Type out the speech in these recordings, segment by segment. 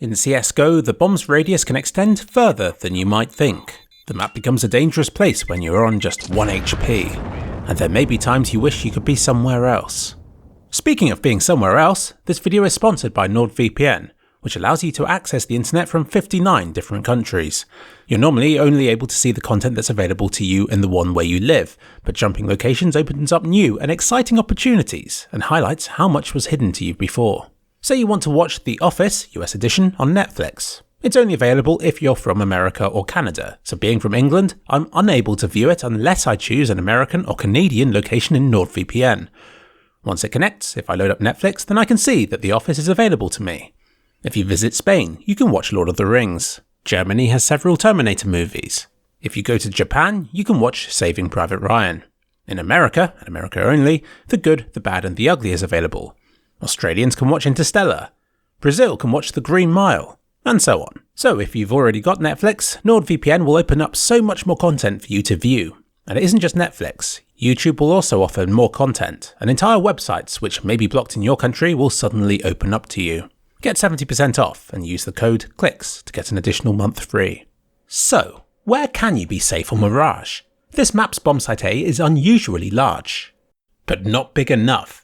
In CSGO, the bomb's radius can extend further than you might think. The map becomes a dangerous place when you're on just 1 HP, and there may be times you wish you could be somewhere else. Speaking of being somewhere else, this video is sponsored by NordVPN, which allows you to access the internet from 59 different countries. You're normally only able to see the content that's available to you in the one where you live, but jumping locations opens up new and exciting opportunities and highlights how much was hidden to you before. Say you want to watch The Office, US edition, on Netflix. It's only available if you're from America or Canada, so being from England, I'm unable to view it unless I choose an American or Canadian location in NordVPN. Once it connects, if I load up Netflix, then I can see that The Office is available to me. If you visit Spain, you can watch Lord of the Rings. Germany has several Terminator movies. If you go to Japan, you can watch Saving Private Ryan. In America, and America only, The Good, the Bad and the Ugly is available. Australians can watch Interstellar. Brazil can watch The Green Mile, and so on. So if you've already got Netflix, NordVPN will open up so much more content for you to view. And it isn't just Netflix. YouTube will also offer more content, and entire websites which may be blocked in your country will suddenly open up to you. Get 70% off and use the code CLICKS to get an additional month free. So, where can you be safe on Mirage? This map's bombsite A is unusually large, but not big enough.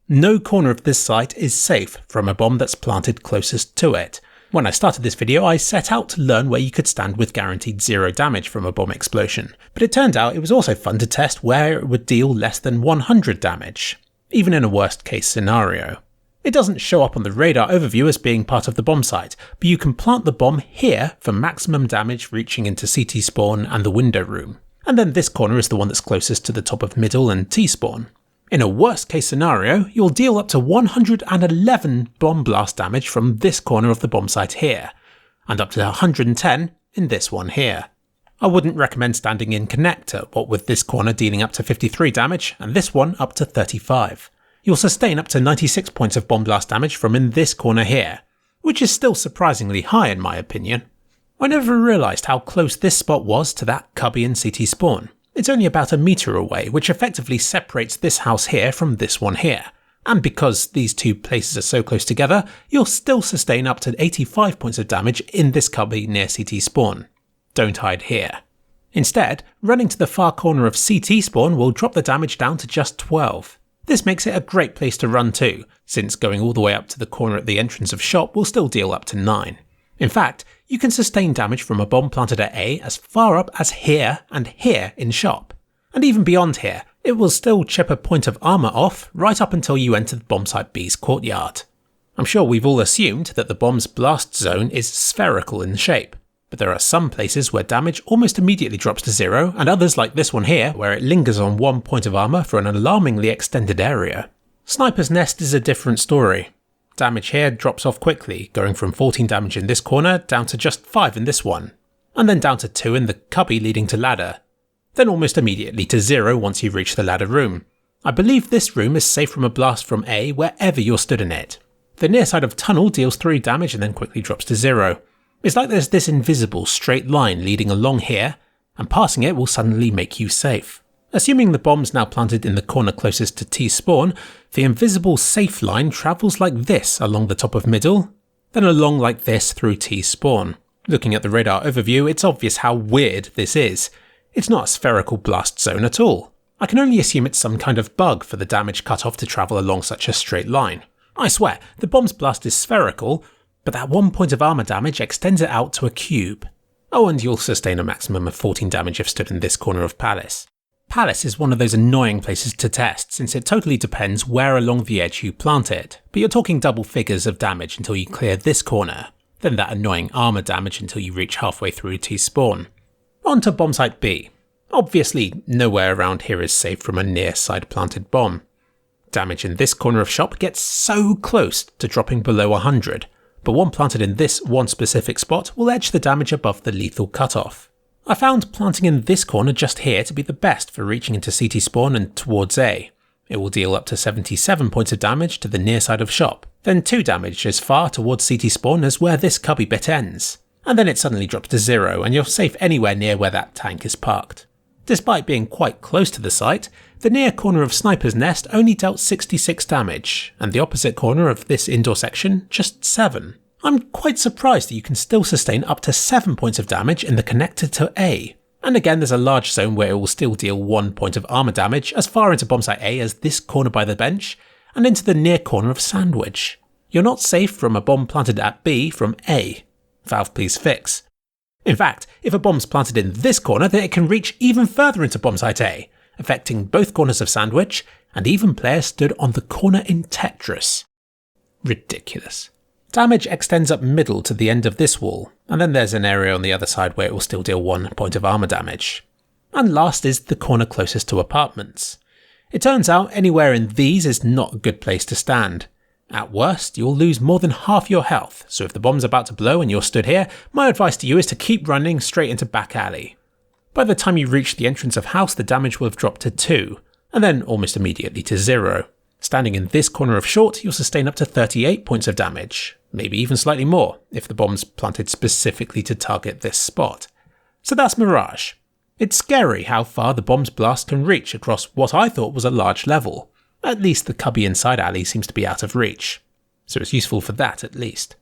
No corner of this site is safe from a bomb that's planted closest to it. When I started this video, I set out to learn where you could stand with guaranteed 0 damage from a bomb explosion, but it turned out it was also fun to test where it would deal less than 100 damage, even in a worst case scenario. It doesn't show up on the radar overview as being part of the bomb site, but you can plant the bomb here for maximum damage reaching into CT spawn and the window room. And then this corner is the one that's closest to the top of middle and T spawn. In a worst case scenario, you'll deal up to 111 bomb blast damage from this corner of the bomb site here, and up to 110 in this one here. I wouldn't recommend standing in connector, what with this corner dealing up to 53 damage and this one up to 35. You'll sustain up to 96 points of bomb blast damage from in this corner here, which is still surprisingly high in my opinion. I never realised how close this spot was to that cubby in CT spawn. It's only about a metre away, which effectively separates this house here from this one here. And because these two places are so close together, you'll still sustain up to 85 points of damage in this cubby near CT spawn. Don't hide here. Instead, running to the far corner of CT spawn will drop the damage down to just 12. This makes it a great place to run to, since going all the way up to the corner at the entrance of shop will still deal up to 9. In fact, you can sustain damage from a bomb planted at A as far up as here and here in shop. And even beyond here, it will still chip a point of armour off right up until you enter the bombsite B's courtyard. I'm sure we've all assumed that the bomb's blast zone is spherical in shape, but there are some places where damage almost immediately drops to 0, and others like this one here where it lingers on 1 point of armour for an alarmingly extended area. Sniper's Nest is a different story. Damage here drops off quickly, going from 14 damage in this corner down to just 5 in this one, and then down to 2 in the cubby leading to ladder, then almost immediately to 0 once you reach the ladder room. I believe this room is safe from a blast from A wherever you're stood in it. The near side of tunnel deals 3 damage and then quickly drops to 0. It's like there's this invisible straight line leading along here, and passing it will suddenly make you safe. Assuming the bomb's now planted in the corner closest to T-spawn, the invisible safe line travels like this along the top of middle, then along like this through T-spawn. Looking at the radar overview, it's obvious how weird this is. It's not a spherical blast zone at all. I can only assume it's some kind of bug for the damage cutoff to travel along such a straight line. I swear, the bomb's blast is spherical, but that 1 point of armour damage extends it out to a cube. Oh, and you'll sustain a maximum of 14 damage if stood in this corner of Palace. Palace is one of those annoying places to test since it totally depends where along the edge you plant it, but you're talking double figures of damage until you clear this corner, then that annoying armour damage until you reach halfway through T-spawn. On to bombsite B. Obviously, nowhere around here is safe from a near side planted bomb. Damage in this corner of shop gets so close to dropping below 100, but one planted in this one specific spot will edge the damage above the lethal cutoff. I found planting in this corner just here to be the best for reaching into CT spawn and towards A. It will deal up to 77 points of damage to the near side of shop, then 2 damage as far towards CT spawn as where this cubby bit ends, and then it suddenly drops to 0 and you're safe anywhere near where that tank is parked. Despite being quite close to the site, the near corner of Sniper's Nest only dealt 66 damage, and the opposite corner of this indoor section just 7. I'm quite surprised that you can still sustain up to 7 points of damage in the connector to A. And again, there's a large zone where it will still deal 1 point of armor damage as far into bombsite A as this corner by the bench, and into the near corner of Sandwich. You're not safe from a bomb planted at B from A. Valve please fix. In fact, if a bomb's planted in this corner, then it can reach even further into bombsite A, affecting both corners of Sandwich, and even players stood on the corner in Tetris. Ridiculous. Damage extends up middle to the end of this wall, and then there's an area on the other side where it will still deal 1 point of armor damage. And last is the corner closest to apartments. It turns out anywhere in these is not a good place to stand. At worst, you'll lose more than half your health, so if the bomb's about to blow and you're stood here, my advice to you is to keep running straight into back alley. By the time you reach the entrance of house, the damage will have dropped to 2, and then almost immediately to 0. Standing in this corner of short, you'll sustain up to 38 points of damage, maybe even slightly more, if the bomb's planted specifically to target this spot. So that's Mirage. It's scary how far the bomb's blast can reach across what I thought was a large level. At least the cubby inside alley seems to be out of reach. So it's useful for that at least.